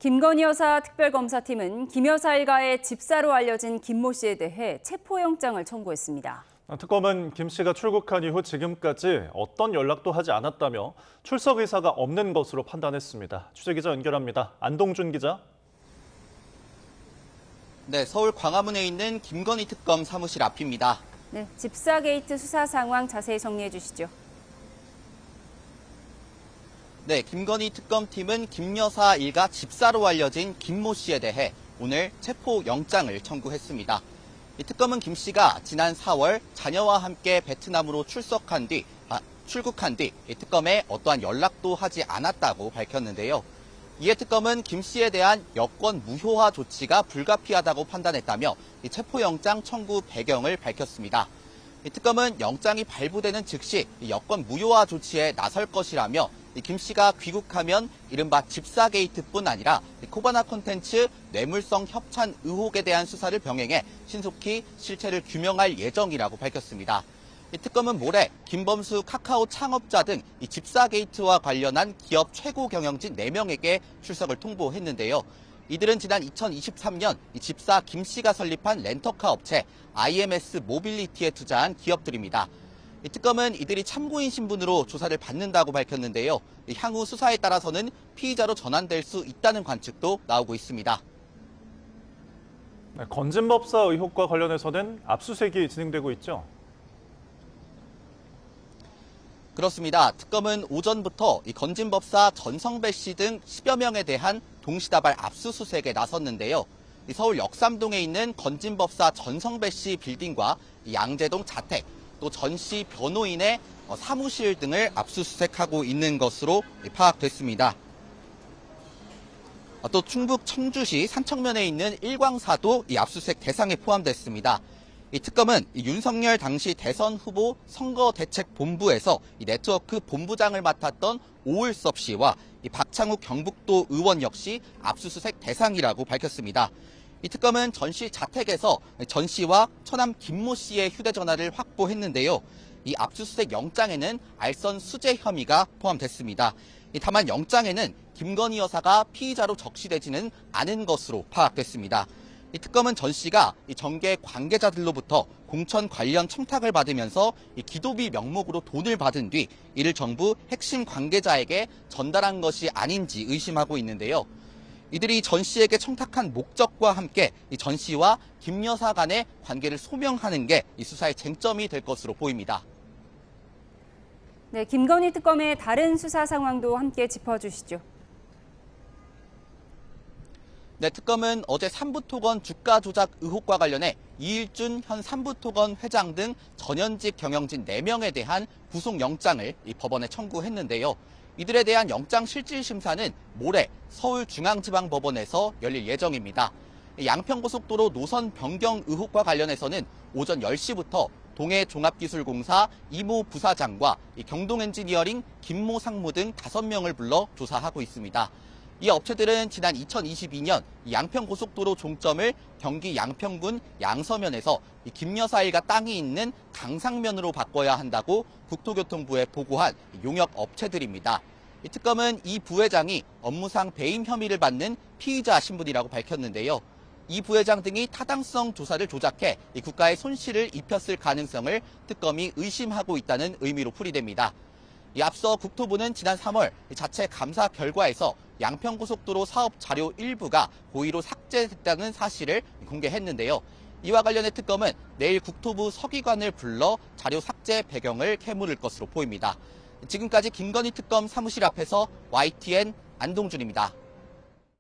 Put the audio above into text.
김건희 여사 특별검사팀은 김 여사 일가의 집사로 알려진 김모 씨에 대해 체포영장을 청구했습니다. 특검은 김 씨가 출국한 이후 지금까지 어떤 연락도 하지 않았다며 출석 의사가 없는 것으로 판단했습니다. 취재기자 연결합니다. 안동준 기자. 네, 서울 광화문에 있는 김건희 특검 사무실 앞입니다. 네, 집사 게이트 수사 상황 자세히 정리해 주시죠. 네, 김건희 특검팀은 김 여사 일가 집사로 알려진 김모 씨에 대해 오늘 체포영장을 청구했습니다. 이 특검은 김 씨가 지난 4월 자녀와 함께 베트남으로 출국한 뒤 이 특검에 어떠한 연락도 하지 않았다고 밝혔는데요. 이에 특검은 김 씨에 대한 여권 무효화 조치가 불가피하다고 판단했다며 이 체포영장 청구 배경을 밝혔습니다. 이 특검은 영장이 발부되는 즉시 이 여권 무효화 조치에 나설 것이라며 김 씨가 귀국하면 이른바 집사 게이트뿐 아니라 코바나 콘텐츠 뇌물성 협찬 의혹에 대한 수사를 병행해 신속히 실체를 규명할 예정이라고 밝혔습니다. 이 특검은 모레 김범수 카카오 창업자 등 이 집사 게이트와 관련한 기업 최고 경영진 4명에게 출석을 통보했는데요. 이들은 지난 2023년 이 집사 김 씨가 설립한 렌터카 업체 IMS 모빌리티에 투자한 기업들입니다. 이 특검은 이들이 참고인 신분으로 조사를 받는다고 밝혔는데요. 향후 수사에 따라서는 피의자로 전환될 수 있다는 관측도 나오고 있습니다. 네, 건진법사 의혹과 관련해서는 압수수색이 진행되고 있죠. 그렇습니다. 특검은 오전부터 이 건진법사 전성배 씨 등 10여 명에 대한 동시다발 압수수색에 나섰는데요. 서울 역삼동에 있는 건진법사 전성배 씨 빌딩과 양재동 자택, 또 전 씨 변호인의 사무실 등을 압수수색하고 있는 것으로 파악됐습니다. 또 충북 청주시 산청면에 있는 일광사도 이 압수수색 대상에 포함됐습니다. 이 특검은 윤석열 당시 대선 후보 선거대책본부에서 이 네트워크 본부장을 맡았던 오을섭 씨와 이 박창욱 경북도 의원 역시 압수수색 대상이라고 밝혔습니다. 이 특검은 전 씨 자택에서 전 씨와 처남 김모 씨의 휴대전화를 확보했는데요. 이 압수수색 영장에는 알선 수재 혐의가 포함됐습니다. 다만 영장에는 김건희 여사가 피의자로 적시되지는 않은 것으로 파악됐습니다. 이 특검은 전 씨가 이 정계 관계자들로부터 공천 관련 청탁을 받으면서 이 기도비 명목으로 돈을 받은 뒤 이를 정부 핵심 관계자에게 전달한 것이 아닌지 의심하고 있는데요. 이들이 전 씨에게 청탁한 목적과 함께 이 전 씨와 김 여사 간의 관계를 소명하는 게 이 수사의 쟁점이 될 것으로 보입니다. 네, 김건희 특검의 다른 수사 상황도 함께 짚어주시죠. 네, 특검은 어제 삼부토건 주가 조작 의혹과 관련해 이일준 현 삼부토건 회장 등 전현직 경영진 4명에 대한 구속영장을 이 법원에 청구했는데요. 이들에 대한 영장 실질 심사는 모레 서울중앙지방법원에서 열릴 예정입니다. 양평고속도로 노선 변경 의혹과 관련해서는 오전 10시부터 동해종합기술공사 이모 부사장과 경동엔지니어링 김모 상무 등 5명을 불러 조사하고 있습니다. 이 업체들은 지난 2022년 양평고속도로 종점을 경기 양평군 양서면에서 김 여사 일가 땅이 있는 강상면으로 바꿔야 한다고 국토교통부에 보고한 용역 업체들입니다. 이 특검은 이 부회장이 업무상 배임 혐의를 받는 피의자 신분이라고 밝혔는데요. 이 부회장 등이 타당성 조사를 조작해 국가에 손실을 입혔을 가능성을 특검이 의심하고 있다는 의미로 풀이됩니다. 앞서 국토부는 지난 3월 자체 감사 결과에서 양평고속도로 사업 자료 일부가 고의로 삭제됐다는 사실을 공개했는데요. 이와 관련해 특검은 내일 국토부 서기관을 불러 자료 삭제 배경을 캐물을 것으로 보입니다. 지금까지 김건희 특검 사무실 앞에서 YTN 안동준입니다.